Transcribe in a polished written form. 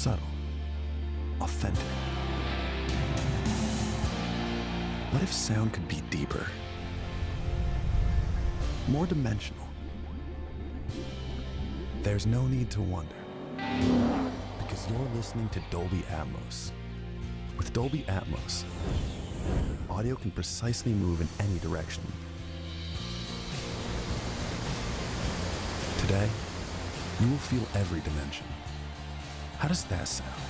subtle, authentic. What if sound could be deeper, more dimensional? There's no need to wonder, because you're listening to Dolby Atmos. With Dolby Atmos, audio can precisely move in any direction. Today, you will feel every dimension. How does that sound?